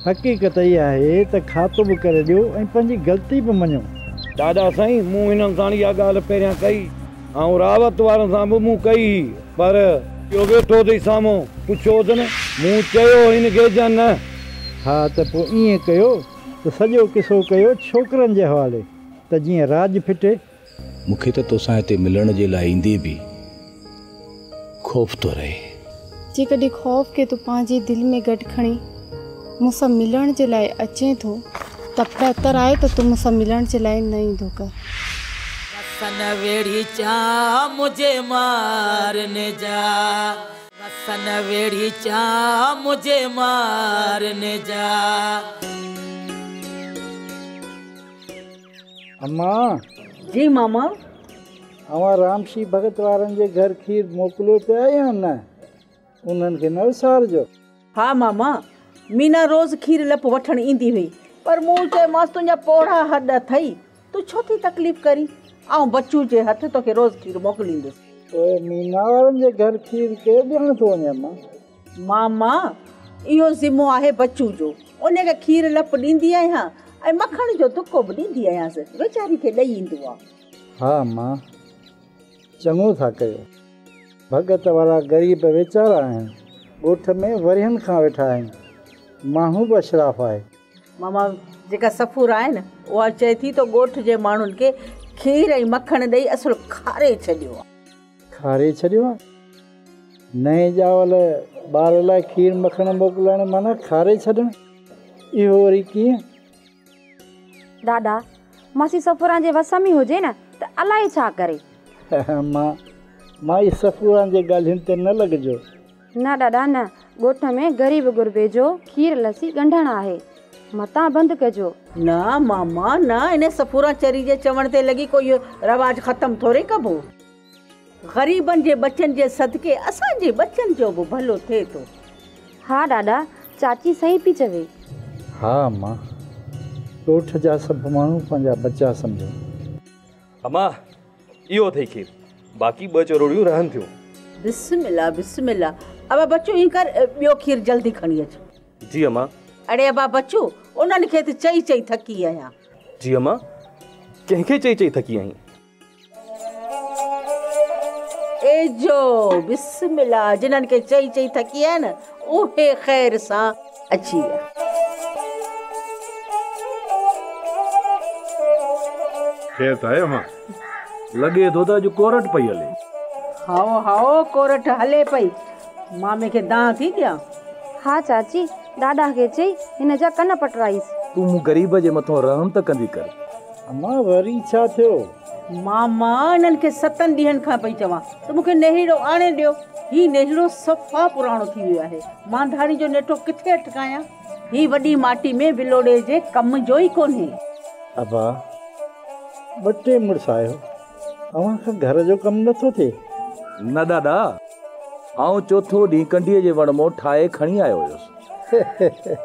हक़ीक़त इहा आहे त खातो बि करे ॾियो ऐं पंहिंजी ग़लती बि मञो। ॾाॾा साईं, मूं हिननि सां इहा ॻाल्हि पहिरियां कई ऐं रावत वारनि सां बि मूं कई, पर इहो वेठो अथई साम्हूं, पुछोसि न, मूं चयो हिनखे ॼण न। हा त पोइ ईअं कयो त सॼो किसो कयो छोकिरनि जे हवाले, त जीअं राज फिटे। मूंखे त तोसां हिते मिलण जे लाइ ईंदे बि ख़ौफ़ थो रहे। जेकॾहिं ख़ौफ़ खे तूं पंहिंजे दिलि में गॾु खणी मूंसां मिलण जे लाइ अचे थो त बहितर आहे त तूं मूंसां मिलण जे लाइ न ईंदो कर। वसन वेड़ी चा मुझे मारने जा, वसन वेड़ी चा मुझे मारने जा। अम्मा। जी मामा। अवां रामशी भगत वारनि जे घर खीर मोकिलियो पिया या न? उन्हनि खे न विसारजो। हा मामा, मीना रोज़ खीर लप वठण ईंदी हुई, पर मूं चयोमांसि तुंहिंजा पोड़ा हॾ अथई, तूं छो थी तकलीफ़ करी, ऐं बच्चू जे हथ तोखे रोज़ खीर मोकिलींदुसि। मीना वारनि जे घर खीर केरु ॾियण थो वञे अम्मा? मामा, इहो ज़िमो आहे बच्चू जो, उनखे खीर लप ॾींदी आहियां ऐं मखण जो तुको बि ॾींदी आहियांसि, वीचारी खे ॾेई ईंदो आहे। हा अम्मा, चङो था कयो। भगत वारा ग़रीब वीचारा आहिनि, ॻोठ में वरियनि खां वेठा आहिनि, माण्हू बि अशराफ़ आहे। मामा, जेका सफ़ूर आहे न, उहा चए थी त ॻोठ जे माण्हुनि खे खीर ऐं मखण ॾेई असुलु खारे छॾियो आहे। खारे छॾियो आहे? नए ॼावल ॿार लाइ खीर मखण मोकिलण माना खारे छॾणु? इहो वरी कीअं? दादा, मासी सफ़ूरां जे वस में हुजे न त अलाए छा करे। माई सफ़ूरां जे ॻाल्हियुनि ते न लॻिजो। न दादा न, ॻोठ में ग़रीब गुरबे जो खीर लसी ॻंढण आहे, मतां बंदि कजो। न मामा न, इन सफ़ूरा चरी जे चवण ते लॻी कोई रवाज ख़तम थोरे कबो। ग़रीबनि जे बचनि जे सदके असांजे बचनि जो बि भलो थिए थो। हा दादा, चाची सही पई चवे। हा अम्मा, ॻोठ जा सभु माण्हू पंहिंजा बचा सम्झो। अम्मा, इहो अथई खीर, बाक़ी 2 चरोड़ियूं रहनि थियूं। बिस्मिल्लाह बिस्मिल्लाह। अब बच्चो ईं कर, ॿियो खीर जल्दी खणी अच। जी अम्मा। अड़े अबा बच्चो, उन्हनि खे त चई चई थकी आहियां। जी अम्मा, कंहिंखे चई चई थकी आहीं? ए जो बिस्मिल्लाह, जिन्हनि खे चई चई थकी आहे न, उहे ख़ैर सां अची विया। ख़ैर त आहे अम्मा? लॻे थो त अॼु कोरट पई हले। हाओ हाओ, कोरट हले पई। मामे खे दां थी ॾियां? हा चाची, ॾाॾा खे चई हिन जा कन पटराईस। तूं मूं ग़रीब जे मथां रहम त कंदी कर। अम्मा वरी छा थियो? मामा, इन्हनि खे 7 ॾींहंनि खां पई चवां त मूंखे नेहिड़ो आणे ॾियो। ही नेहिड़ो सफ़ा पुराणो थी वियो आहे, मांधाणी जो नेठो किथे अटकायां? ही वॾी माटी में विलोड़े जे कम जो ई कोन्हे। अबा, 2 टे मुड़ुस आहियो, अव्हां खां घर जो कमु नथो थिए? न दादा, आउं चोथो ॾींहुं कंडीअ जे वण मां ठाहे खणी आयो हुयुसि।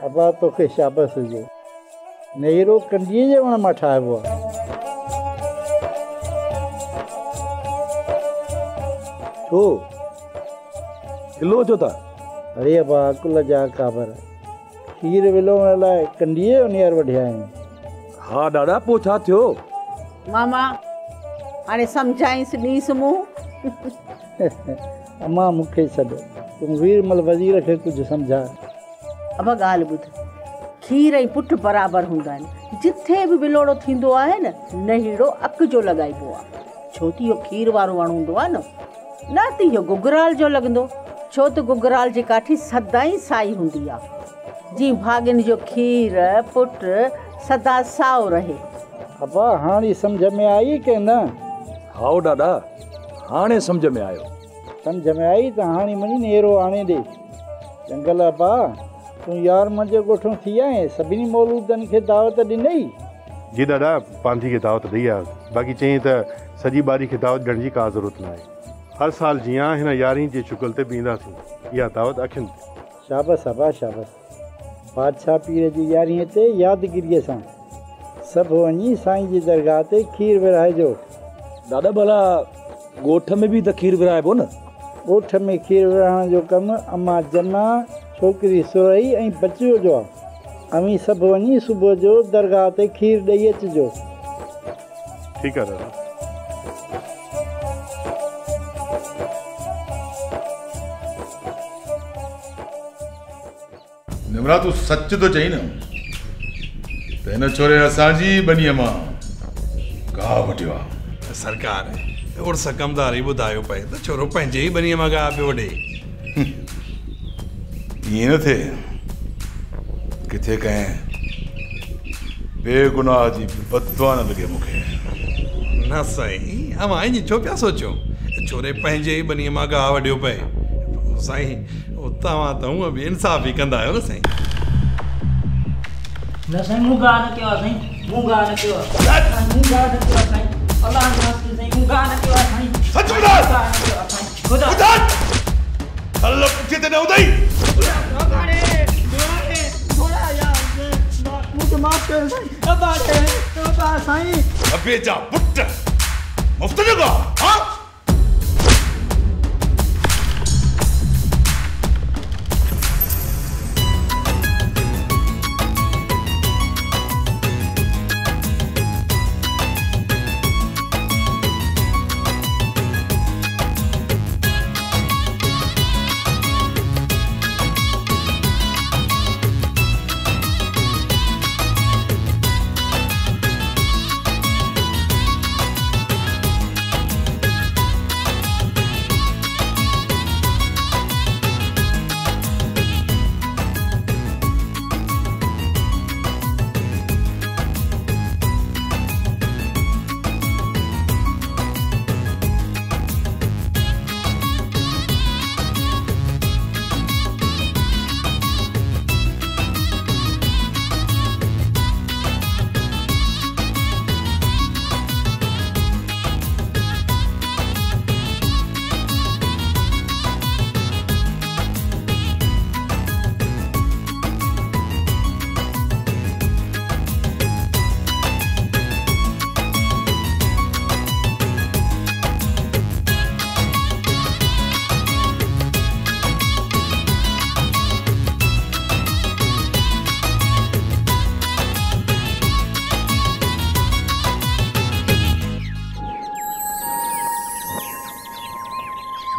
अबा तोखे शाबाश हुजे, नेहिरो कंडीअ जे वण मां ठाहिबो आहे। छो हिलो छो था? अरे अबा, अकुल जा काबर, खीर विलोण लाइ कंडीअ जो नेर वढिया आहिनि। हा दादा, पोइ छा थियो? मामा, हाणे सम्झाईंसि ॾींसि मूं। अम्मा मूंखे छॾ, तूं वीरमल वज़ीर खे कुझु सम्झा। अब ॻाल्हि ॿुध, खीर ऐं पुट बराबरि हूंदा आहिनि। जिथे बि विलोड़ो थींदो आहे न, नेहिड़ो अक जो लॻाइबो आहे, छो त इहो खीर वारो वण हूंदो आहे न त इहो गुगराल जो लॻंदो, छो त गुगराल जी काठी सदाईं साई हूंदी आहे। जीअं भाॻियुनि जो खीर पुट सदा साओ रहे। अबा हाणे सम्झ में आई के न? हाओ दादा, हाणे सम्झ में आयो। सम्झ में आई त हाणे मनी नेरो आणे ॾे। जंगल अबा, तूं यार मुंहिंजे ॻोठो थी आए, सभिनी मौलूदनि खे दावत ॾिनई? जी दादा, पांधी खे दावत ॾेई आयो, बाक़ी चई त सॼी बारी खे दावत ॾियण जी का ज़रूरत न आहे। हर साल जीअं हिन 11 जे शुगल ते बि ईंदासीं, इहा दावत अखियुनि ते। शाबाश अबा शाबाश। बादशाह पीर जी 11 ते यादगिरीअ सां सभु वञी साईं जी दरगाह ते खीर विराइजो। दादा भला ॻोठ में बि त खीर विराइबो न? ॻोठ में खीर विराइण जो कमु अम्मा जना छोकिरी सुरई ऐं बचियो जो आहे। अमी सभु वञी सुबुह जो दरगाह ते खीर ॾेई अचिजो। ठीकु आहे दादा। निमरा तूं सच तो चई न त हिन छोरे असांजी बनीअ मां गाह वठियो आहे। सरकार उर्स कमदारी ॿुधायो पए त छोरो पंहिंजे ई बनीअ मां गाह पियो वॾे। ईअं न थिए किथे कंहिं बेगुनाह जी बददुआ न लॻे मूंखे। न साईं, अवां ईअं छो पिया सोचो? छोरे पंहिंजे ई बनीअ मां गाह वॾियो पए। साईं तव्हां त हूअं बि इंसाफ़ ई कंदा आहियो न साईं। न साईं, मूं गाह न कयो आहे साईं, मूं गाह न कयो आहे, मूं गाह न कयो आहे साईं, अल्लाह नास्ते साईं, मूं गाह न कयो आहे साईं, सच ॿुधाए, गाह न कयो आहे साईं, ख़ुदा हल पुठीअ ते न उथई। मूंखे माफ़ कयो साईं। अबे जा पुट मुफ़्त जो गाह, हाँ?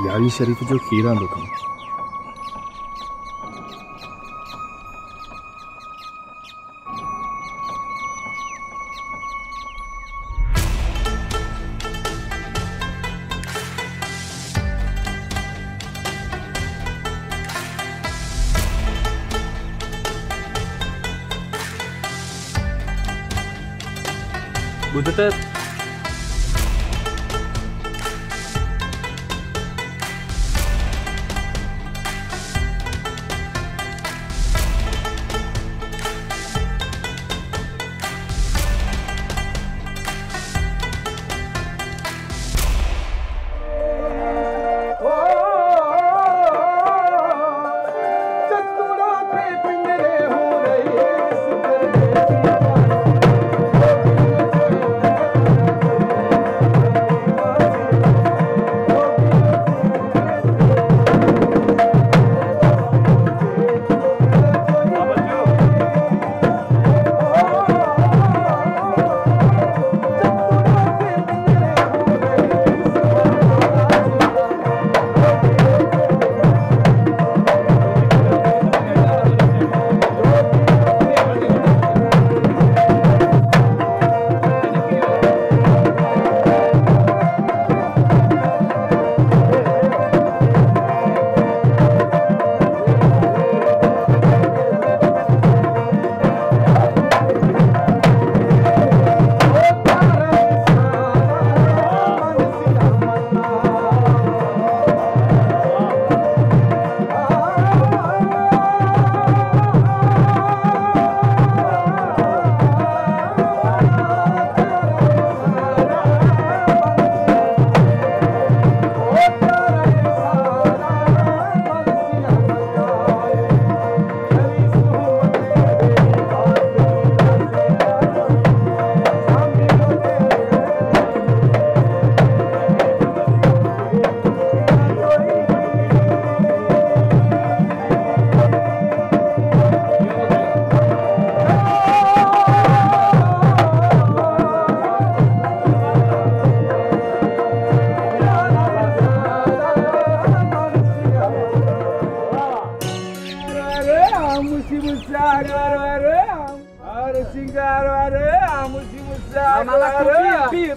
यारी शरीफ जो खीर आंदो अथऊं। ॿुध त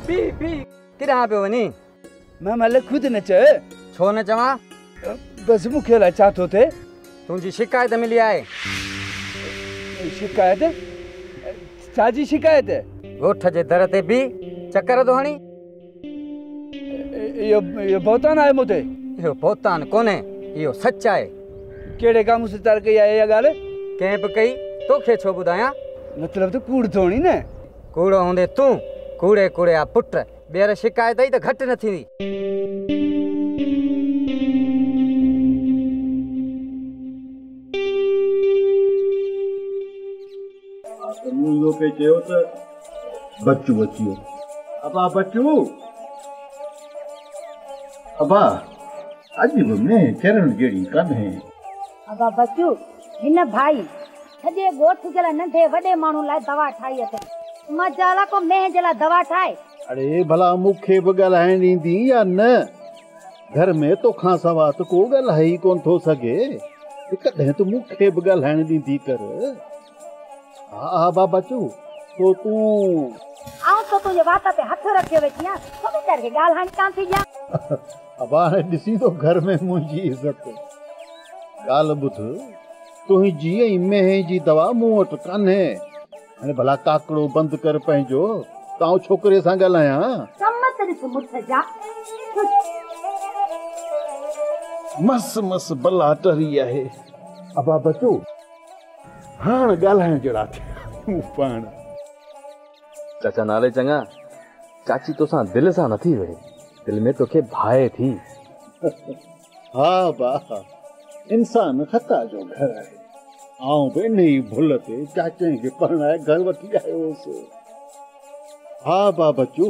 पी किरां पे वनी मैं मले खुद न चे छो न चवा बस मुखे ला चाहतो थे तुझी शिकायत मिली आए शिकायत छाजी शिकायत गोठ जे दर ते भी चक्कर तो हणी यो बहुतान आहे मुते यो बहुतान कोने यो सच आहे केड़े काम से तार कई आहे या गाल के पे कई तोखे छो बुधाया मतलब तो कूड़ थोणी न कूड़ो होंदे तू कूड़े कूड़े आ पुट बेर शिकायत आई तो घट न थींदी मूलो पे चयो त बच्चू बचियो अबा बच्चू अबा अज में चरण जेड़ी कन है अबा बच्चू हिन भाई सॼे ॻोठ जे लाइ नंढे वॾे माण्हू लाइ दवा ठाही अथई मजाला को मेह जे लाइ दवा ठाहे अरे भला मूंखे बि ॻाल्हाइण ॾींदी या न घर में तोखां सवा त को ॻाल्हाए ई कोन थो सघे कॾहिं त मूंखे बि ॻाल्हाइण ॾींदी कर हा बा बच्चू तो तूं आऊं तो तुंहिंजे वात ते हथ रखियो वेठी आहियां छो वीचार खे ॻाल्हाइण कान थी ॾियां अबा ॾिसी तो घर में मुंहिंजी इज़त ॻाल्हि ॿुध तुंहिंजी ऐं मेह जी दवा मूं वटि कान्हे हाणे भला काकड़ो बंदि कर पंहिंजो तां छोकिरे सां ॻाल्हायां सम्मत ॾिस मुठ जा मस मस भला टरी आहे अबा बचो हाणे ॻाल्हाइण जहिड़ा थिया पाण चाचा नाले चङा चाची तोसां दिलि सां नथी वेहे दिलि में तोखे भाए थी हा बा इंसान ख़ता जो घर आहे आऊं बि इन ई भुल ते चाचे खे परणाए घर वठी आयो हुउसि हा बा बच्चू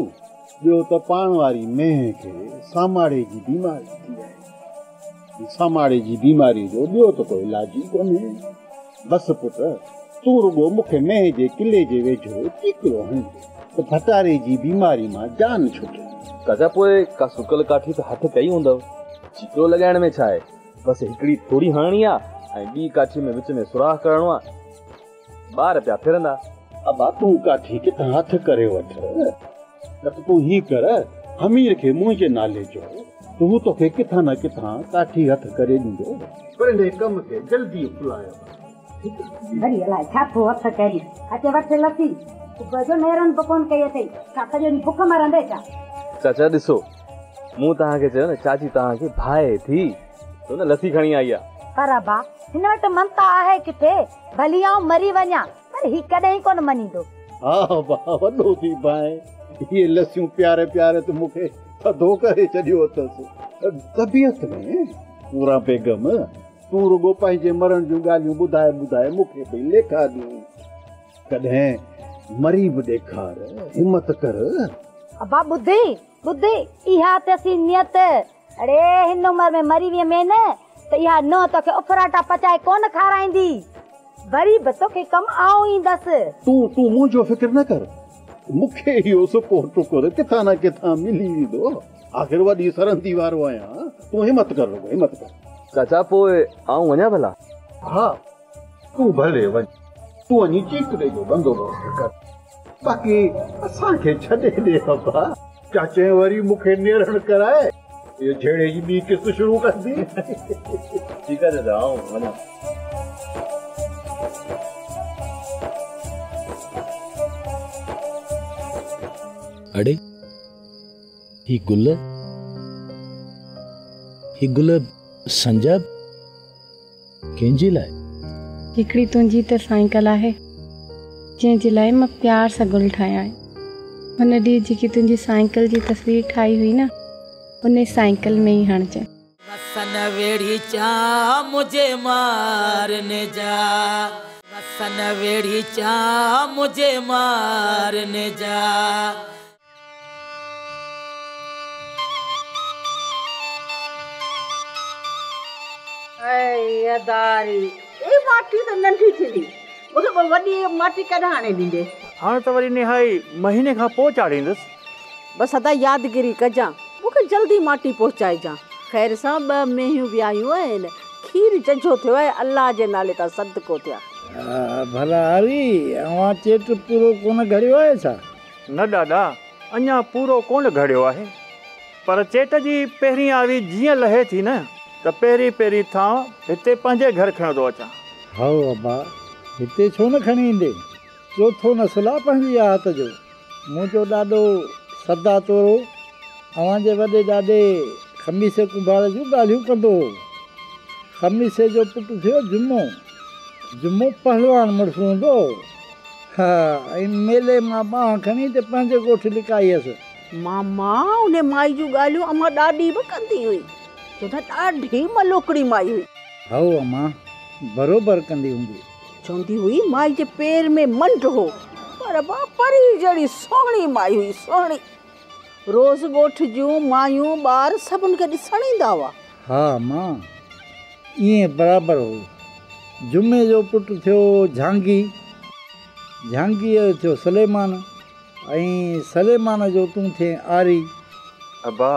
ॿियो त पाण वारी मेह खे सामाड़े जी बीमारी थी आहे सामाड़े जी बीमारी जो ॿियो त कोई इलाज ई कोन्हे बसि पुट तूं रुगो मूंखे मेह जे किले जे वेझो टीकड़ो हणी त भटारे जी बीमारी मां जान छुटे चाचा पोइ का सुकल काठी त हथ कई हूंदव चीकड़ो लॻाइण में छा आहे बसि हिकिड़ी थोड़ी हणणी आहे ऐं ॿी काठी में विच में सुराख करणो आहे ॿार पिया फिरंदा अबा तूं काठी किथां हथ करे वठ न त तूं ही कर हमीर खे मुंहिंजे नाले जो तूं तोखे किथां न किथां काठी हथ करे ॾींदो पर इन कम खे जल्दी फुलायो भरी अलाए छा थो हथ करी अचे वठ लसी सुबुह जो नेरन पकोन कई अथई छा सॼो ॾींहुं बुख मरंदे छा चाचा ॾिसो मूं तव्हांखे चयो न चाची तव्हांखे भाए थी तो न लसी खणी आई आहे पर अबा हिन वटि ममता आहे किथे भली आऊं मरी वञा पर ही कॾहिं कोन मञींदो हा बा वॾो थी भाए ये लसियूं प्यारे प्यारे त मूंखे थधो करे छॾियो अथसि तबियत में पूरा बेगम तूं रुगो पंहिंजे मरण जूं ॻाल्हियूं ॿुधाए ॿुधाए मूंखे पई लेखा ॾियूं कॾहिं मरी बि ॾेखार हिम्मत कर अबा ॿुधी ॿुधी इहा अथसि नियत अड़े हिन उमिरि में मरी वियमें न त इहा न तोखे उफराटा पचाए कोन खाराईंदी वरी बि तोखे कमु आऊं ईंदसि तूं मुंहिंजो फिक्र न कर मूंखे इहो सुको टुकुर किथां न किथां मिली वेंदो आख़िर वॾी सरंदी वारो आहियां तूं हिम्मत कर रुगो हिम्मत कर चाचा पोइ आऊं वञा भला हा तूं भले वञ तूं वञी चीकड़े जो बंदोबस्तु कर बाक़ी असांखे छॾे ॾे बाबा चाचे वरी मूंखे नेरण कराए ये झेड़े जी ॿी किस्त शुरू कंदी ठीकु आहे चाचा आऊं वञा अड़े ही गुल संजा कंहिंजे लाइ हिकिड़ी तुंहिंजी त साइकिल आहे जंहिंजे लाइ मां प्यार सां गुल ठाहिया आहिनि हुन ॾींहुं जेकी तुंहिंजी साइकिल जी तस्वीर ठाही हुई न उन साइकिल में ही हणजांइ वसन वेड़ी चा मुझे मारने जा वसन वेड़ी चा मुझे मारने जा दारी ए माटी त नंढी थींदी मूंखे पोइ वॾी माटी कॾहिं हाणे ॾींदे हाणे त वरी निहाई महीने खां पोइ चाढ़ींदुसि बसि अदा यादगिरी कजां मूंखे जल्दी माटी पहुचाइजां ख़ैर सां 2 मेहियूं बि आयूं आहिनि खीर जंझो थियो आहे अल्लाह जे नाले तां सदको थिया भला हरी अवां चेट पूरो कोन घड़ियो आहे छा न ॾाॾा अञा पूरो कोन घड़ियो आहे, पर चेट जी पहिरीं आवी जीअं लहे थी न त पहिरीं पहिरीं थां हिते पंहिंजे घर खणंदो अचां। हाओ अब्बा, हिते छो न खणी ईंदे? चोथो नसुल आहे पंहिंजी आहत जो। मुंहिंजो ॾाॾो सदा तोरो अव्हांजे वॾे ॾाॾे खमीसे कुंभार जूं ॻाल्हियूं कंदो हो। खमीसे जो पुटु थियो जुमो। जुमो पहलवान मुड़ुसु हूंदो। हा, ऐं मेले मां बांह खणी ते पंहिंजे ॻोठ लिकाई हुअसि। मामा उन माई जूं ॻाल्हियूं अम्मा ॾाढी बि कंदी हुई, छो त ॾाढी मलोकड़ी माई हुई। हाओ अम्मा, बरोबरु कंदी हूंदी। चवंदी हुई माई जे पेर में मंड हो, पर परी जहिड़ी सोहणी माई हुई, सोहणी। रोज़ ॻोठ जूं मायूं ॿार सभिनि खे ॾिसण ईंदा हुआ। हा मां, ईअं बराबरि हो। जुमे जो पुटु थियो झांगी, झांगीअ जो थियो सलेमान, ऐं सलेमान जो तूं थिए आरी। अब्बा,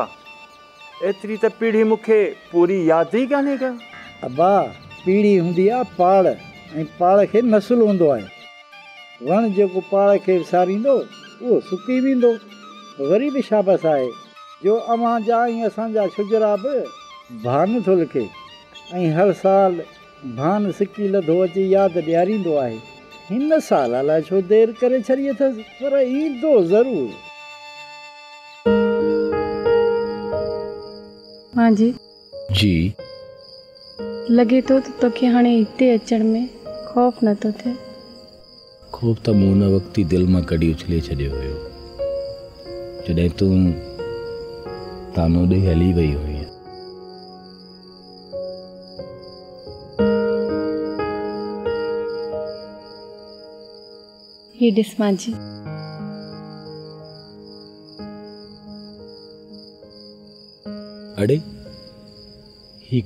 एतिरी त पीढ़ी मूंखे पूरी यादि ई कान्हे का। अब्बा, पीढ़ी हूंदी आहे पाड़, ऐं पाड़ खे नसुल हूंदो आहे। वण जेको पाड़ खे विसारींदो उहो सुकी वेंदो। वरी बि शाबस आहे जो अव्हां जा ऐं असांजा शुजरा बि भान थो लिखे, ऐं हर साल भान सिकी लधो अची यादि ॾियारींदो आहे। हिन साल अलाए छो देरि करे छॾी अथसि, पर ईंदो ज़रूरु। मां जी जी लॻे थो त तोखे हाणे हिते अचण में ख़ौफ़ नथो थिए। ख़ौफ़ त मूं हुन वक़्तु ई दिलि मां कढी उछले छॾियो हुयो, जॾहिं तूं तानो ॾेई हली वई हुई। ही ॾिस मां जी, अड़े ही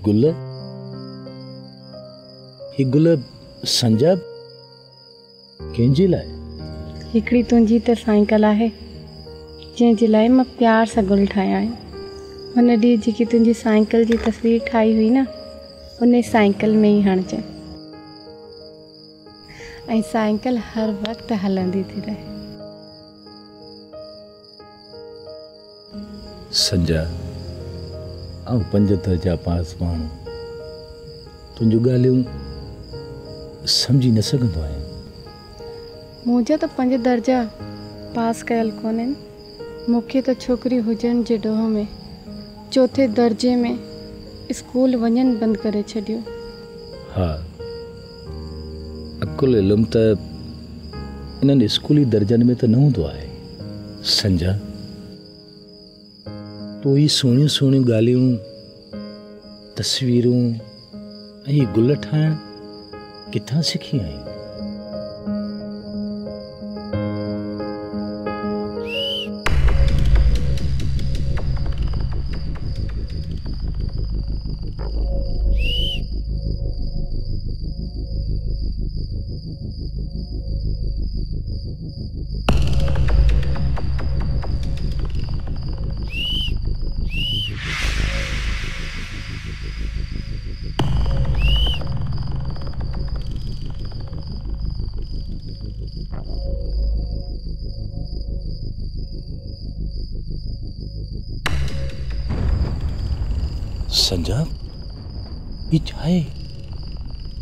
गुल संजा कंहिंजे लाइ? हिकिड़ी तुंहिंजी त साइकिल आहे जंहिंजे लाइ मां प्यार सां गुल ठाहिया आहिनि। हुन ॾींहुं जेकी तुंहिंजी साइकिल जी तस्वीर ठाही हुई न, उन साइकिल में ई हणिजे, ऐं साइकिल हर वक़्तु हलंदी थी रहे। संजा, आउं 5 दर्जा पास माण्हू, तुंहिंजूं ॻाल्हियूं सम्झी न सघंदो आहियां। मुंहिंजा त 5 दर्जा पास कयल कोन्हनि। मूंखे त छोकिरी हुजण जे ॾोह में 4थे दर्जे में स्कूल वञणु बंदि करे छॾियो। हा, अकुल इल्मु त इन्हनि स्कूली दर्जनि में त न हूंदो आहे। संजा, तूं ही सुहिणियूं सुहिणियूं ॻाल्हियूं, तस्वीरूं ऐं गुल ठाहिण किथां सिखी आहीं? संजा, ही छा आहे?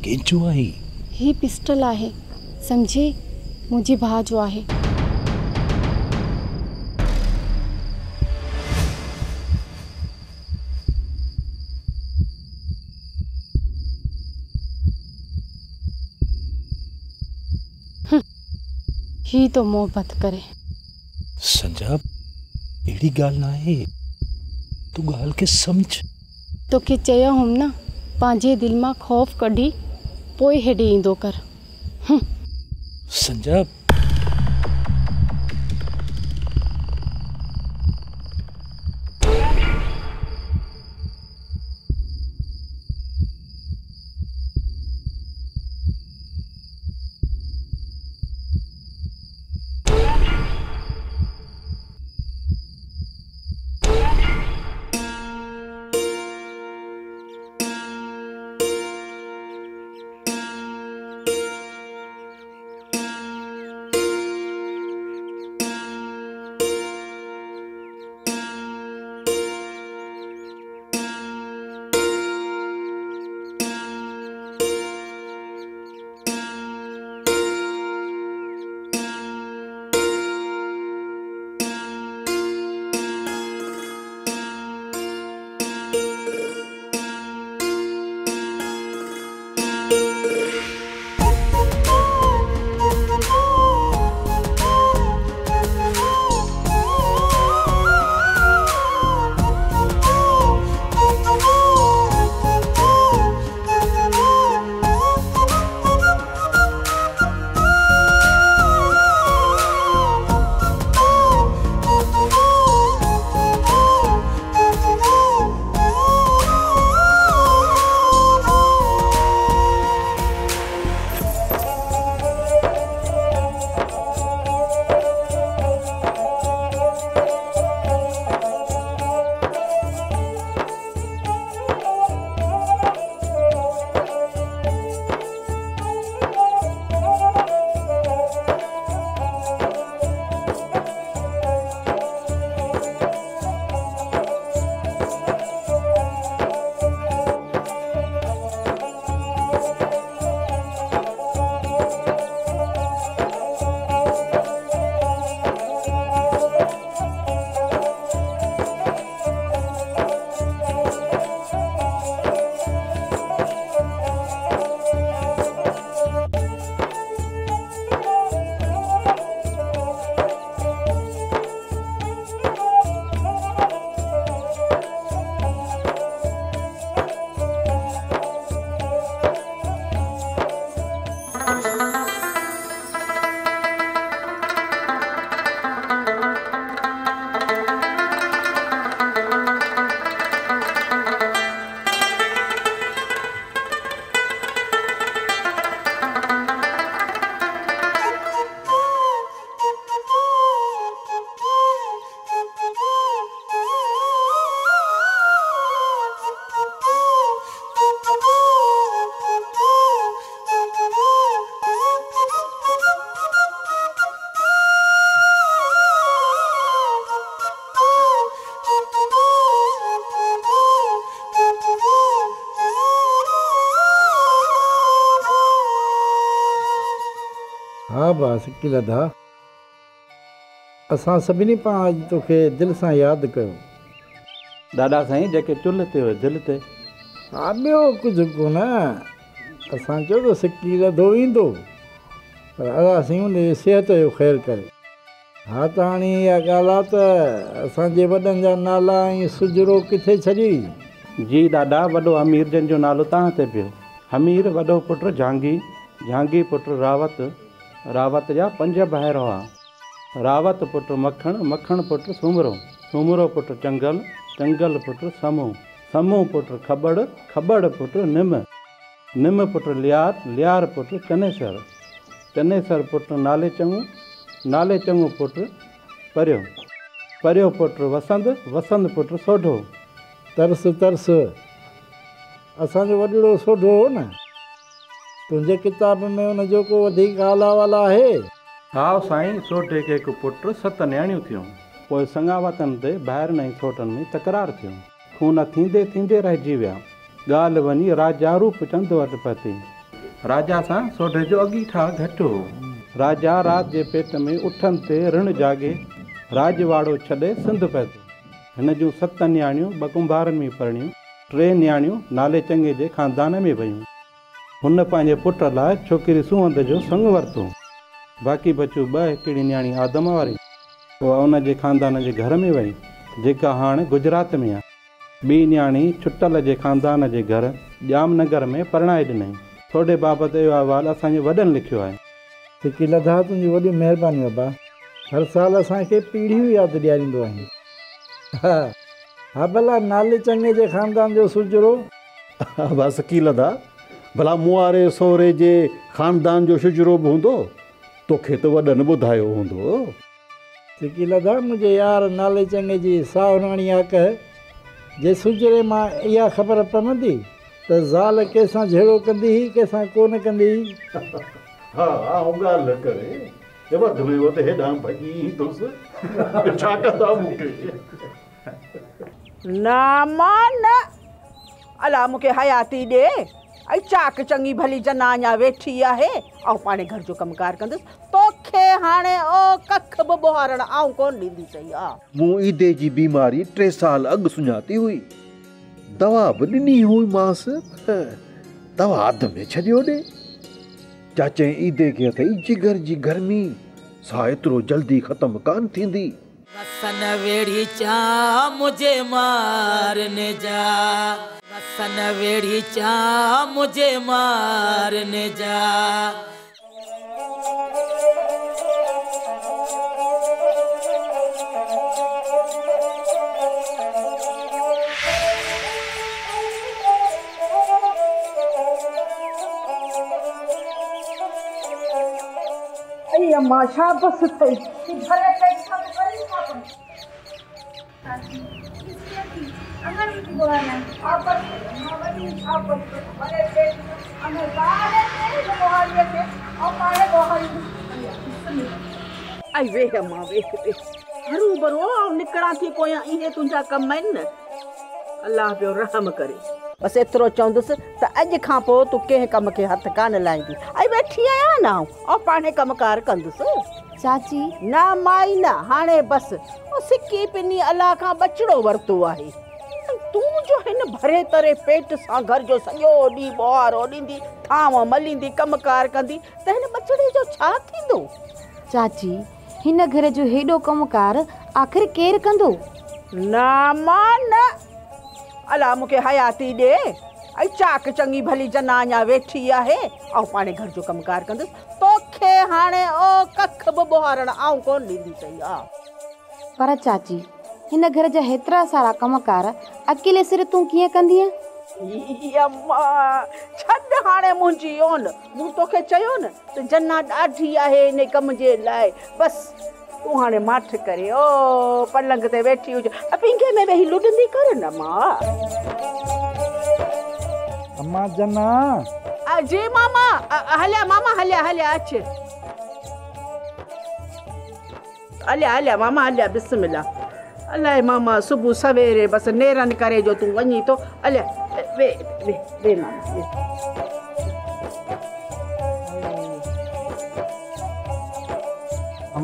कंहिंजो आहे? ही पिस्टल आहे, सम्झे, मुंहिंजे भाउ जो आहे। ही तो मोहबत करे। संजा, अहिड़ी ॻाल्हि न आहे, तूं ॻाल्हि खे सम्झ। तोखे चयो हुम न, पंहिंजे दिलि मां ख़ौफ़ कढी पोइ हेॾे ईंदो कर। संजा, हा भाउ सिकी लधा असां सभिनी पाण अॼु तोखे दिलि सां यादि कयो। ॾाढा साईं जेके चुल्ह ते हुयो दिलि ते। हा ॿियो कुझु कोन, असां चयो त सिकी लधो ईंदो पर अलाह साईं हुन जी सिहत जो ख़ैरु करे। हा त हाणे इहा ॻाल्हि आहे त असांजे वॾनि जा नाला ऐं सुजरो किथे छॾी? जी ॾाॾा, वॾो अमीर जंहिंजो नालो तव्हां ते पियो। हमीर वॾो पुटु जहांगीर, जहांगीर पुटु रावत, रावत जा 5 भाइर हुआ। रावत पुटु मखण, मखण पुटु सूमरो, सूमरो पुटु चंगल, चंगल पुटु समूह, समूह पुटु खबड़, खबड़ पुटु निम, निम पुटु लियार, लियार पुटु चनेसर, चनेसर पुटु नाले चङू, नाले चङू पुटु परियो, परियो पुटु वसंत, वसंत पुटु सोढो। तरस तरस असांजो वॾड़ो सोढो हो न, तुंहिंजे किताब में हुनजो को वधीक आला वाला आहे? हा साईं, सोढे खे हिकु पुटु 7 न्याणियूं थियूं। पोइ संगावतनि ते ॿाहिरि ऐं सोटनि में तकरार थियूं। खून थींदे थींदे रहिजी विया। ॻाल्हि वञी राजा रूपचंद वटि पहुती। राजा सां सोढे जो अॻीठा घटि हो। राजा राति जे पेट में उठनि ते ऋण जाॻे राजवाड़ो छॾे सिंध पहुतो। हिन जूं 7 न्याणियूं 2 कुंभारनि में परिणियूं, 3 न्याणियूं नाले चङे जे ख़ानदान में वयूं। हुन पंहिंजे पुट लाइ छोकिरी सुवंद जो संग वरितो। बाक़ी बचियूं 2 हिकिड़ी न्याणी आदम वारी, उहा उनजे ख़ानदान जे घर में वई, जेका हाणे गुजरात में आहे। ॿी न्याणी छुटल जे ख़ानदान जे घर जामनगर में परणाए ॾिनई। थोरे बाबति इहो अहवालु असांजे वॾनि लिखियो आहे। सिकी लधा, तुंहिंजी वॾी महिरबानी बाबा। हर साल असांखे पीढ़ियूं यादि ॾियारींदो आहीं। हा हा, भला नाले चङे जे ख़ानदान जो सुजरो? हा भाउ सिकी लधा, भला मुआरे सोरे जे ख़ानदान जो सुजरो बि हूंदो, तोखे त वॾनि ॿुधायो हूंदो। सिकी लधा, मुंहिंजे यार नाले चङे जी साहुराणी आक जे सुजरे मां इहा ख़बर पवंदी त ज़ाल कंहिंसां झेड़ो कंदी हुई, कंहिंसां कोन कंदी हुई। हा ॻाल्हि न करे, वधि में वधि हेॾां भॼी ईंदुसि, छा कंदा मूंखे? ना मां न, अला मूंखे हयाती ॾे। ऐं चाक चङी भली जना अञा वेठी आहे, ऐं पाणे घर जो कमकार कंदुसि। तोखे हाणे ओ कख बि ॿोहारण आऊं कोन ॾींदी सही आहे। मूं ईदे जी बीमारी 3 साल अॻु सुञाती हुई, दवा बि ॾिनी हुई मांसि, दवा अध में छॾियो ॾे। चाचे ईदे खे अथई जिगर जी गर्मी, सा एतिरो जल्दी ख़तमु कान थींदी। वसन वेड़ी चा मुझे मारने जा, वसन वेड़ी चा मुझे मारने जा। अम्मा शाबाश तई भले कई सब बड़ी खातो अगर की बोलना आप मावनी आप भले से हमें बाहर से बोहारिए के और पाले बोहारी आई वे अम्मा वे हरू बरो निकड़ा थी पोया इहे तुंजा कम आहिनि। अल्लाह पियो रहम करे। बस एतिरो चवंदुसि त अॼु खां पोइ तूं कंहिं कम खे हथ कान लाईंदी। ऐं वेठी आहियां न ऐं पाणे कमकार कंदुसि। चाची न माई न, हाणे बसि सिकी पिनी अलाह खां बचिड़ो वरितो आहे। तूं जो हिन भरे तरे पेट सां घर जो सॼो ॾींहुं ॿुहारो ॾींदी, थांव मलींदी, कमकार कंदी, त हिन बचिड़े जो छा थींदो? चाची हिन घर जो हेॾो कमकार आख़िर केरु कंदो? न मां न, अला मूंखे हयाती ॾे। ऐं चाक चङी भली जना अञा वेठी आहे ऐं पाणे घर जो कमकार कंदुसि। तोखे हाणे ओ कख बि ॿुहारण आऊं कोन ॾींदी सही आहे। पर चाची हिन घर जा हेतिरा सारा कमकार अकेले सिर तूं कीअं कंदीअ? अम्मा छॾ हाणे मुंहिंजी ओन। मूं तोखे चयो न त जना ॾाढी आहे इन कम जे लाइ। बसि तूं हाणे माठ करे ओ पलंग ते वेठी हुज, पिंगे में वेही लुॾंदी कर न मां। अम्मा जना जी मामा हलिया, मामा हलिया हलिया अच, हलिया हलिया मामा हलिया, बिस्मिल्लाह। अलाए मामा सुबुह सवेरे बसि नेरन करे जो तूं वञी तो। हलिया वे वे वे मामा वे।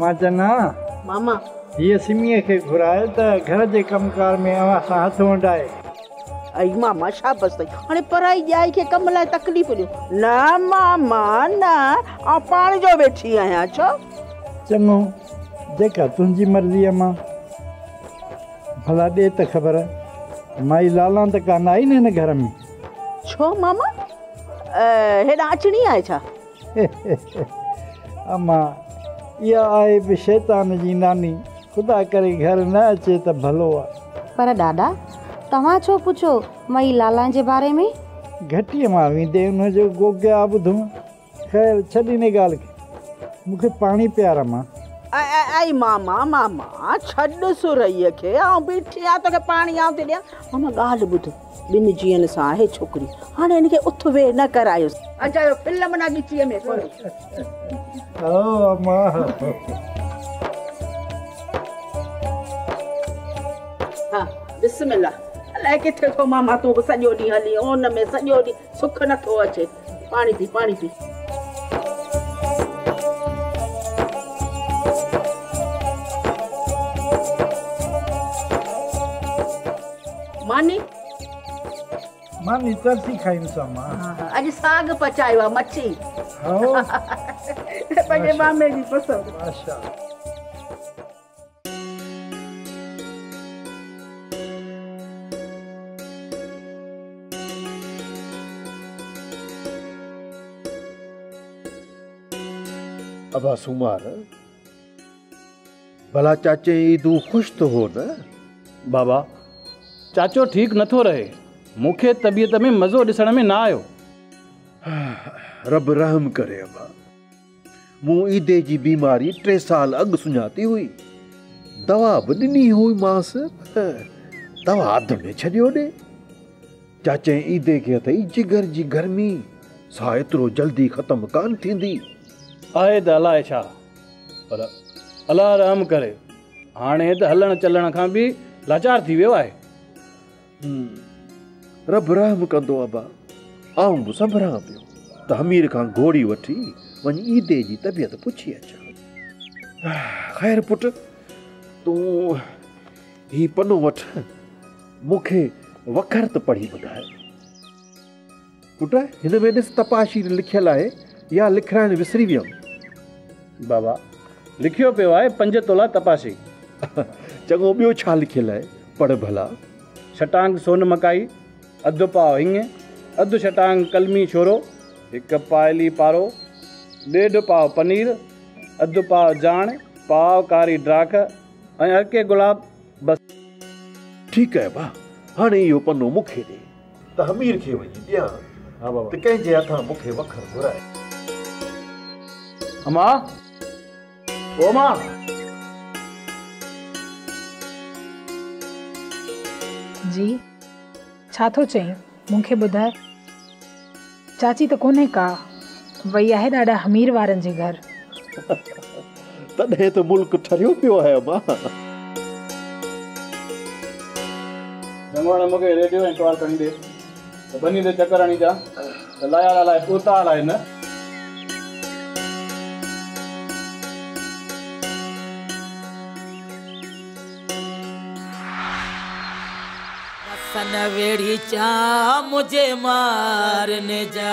मां चना मामा ये सिमीअ खे घुराए त घर जे कमकार में अवां सां हथ वंडाए। आई मामा शाबाश अथई। हाणे पराई ॼाई खे कम लाइ तकलीफ़ ॾियो न मामा न, आउं पाण जो वेठी आहियां छो। चङो जेका तुंहिंजी मर्ज़ी आहे मां। भला ॾे त ख़बर माई लाला त कान आई न हिन घर में। छो मामा हेॾा अचणी आहे छा? अम्मा इहा आहे बि शैतान जी नानी, ख़ुदा करे घर न अचे त भलो आहे। पर ॾाॾा तव्हां छो पुछो मई लाला जे बारे में? घटीअ मां वेंदे हुनजो गोगिया ॿुधो। ख़ैर छॾ हिन ॻाल्हि खे, मूंखे पाणी पियार मां। आई मामा मामा छॾ सुरईअ खे, आउं बीठी आहियां तोखे पाणी आउं थी ॾियां। मामा ॻाल्हि ॿुध, ॿिनि जीअनि सां आहे छोकिरी, हाणे हिनखे उथ वेह न करायोसि। अचायो फिल्म ना ॻिचीअ में हा बिस्मिल्लाह। अलाए किथे थो मामा तूं बि सॼो ॾींहुं हली उन में सॼो ॾींहुं सुख नथो अचे। पाणी पी पाणी पी। मानी मानी तरसी खाईंदुसि मां। अॼु साग पचायो आहे मच्छी। पंहिंजे मामे जी पसंदि। माशा अबा सुमार भला चाचे तू खुश तो हो न? बाबा चाचो ठीक नथो रहे, मूंखे तबीयत में मज़ो ॾिसण में न आयो। रब रहम करे अबा, मूं ईदे जी बीमारी 3 साल अॻु सुञाती हुई, दवा बि ॾिनी हुई मांस, दवा अध में छॾियो ॾे। चाचे ईदे खे अथई जिगर जी गर्मी, सा एतिरो जल्दी ख़त्म कान थींदी। आहे त अलाए छा, पर अलाह रहम करे हाणे त हलण चलण खां बि लाचार थी वियो आहे। रब रहम कंदो अबा। आऊं बि संभरां पियो त हमीर खां घोड़ी वठी वञी ईदे जी तबियत पुछी अचां। ख़ैर पुट तूं ही पनो वठ, मूंखे वखरत पढ़ी ॿुधाए। पुट हिन में ॾिस तपाशी लिखियल आहे या लिखाइण विसरी वियमि? बाबा लिखियो पियो आहे 5 तोला तपाशी। चङो ॿियो छा लिखियल आहे, पढ़ भला। छटांग सोन मकाई, अधु पाव हिंग, अधु छटांग कलमी छोरो, 1 पायली पारो, 1.5 पाव पनीर, अधु पाव जाण, पाव कारी ड्राख ऐं हल्के गुलाब। बस ठीकु आहे बा, हाणे इहो पनो मूंखे ॾे त हमीर खे वञी ॾियां। हा बाबा। त कंहिंजे हथां मूंखे वखर घुराए। अमा ओ मां जी छा थो चईं, मूंखे ॿुधाए। चाची त कोन्हे का, वई आहे ॾाढा अमीर वारनि जे घर। तॾहिं त मुल्क ठरियो पियो आहे अमा। जंगवाण मूंखे रेडियो ऐं टवाल खणी ॾे त बनी ते चकर हणी जा त लाया लाइ तोता हलाए न। सन वेड़ी चा मुझे मारने जा,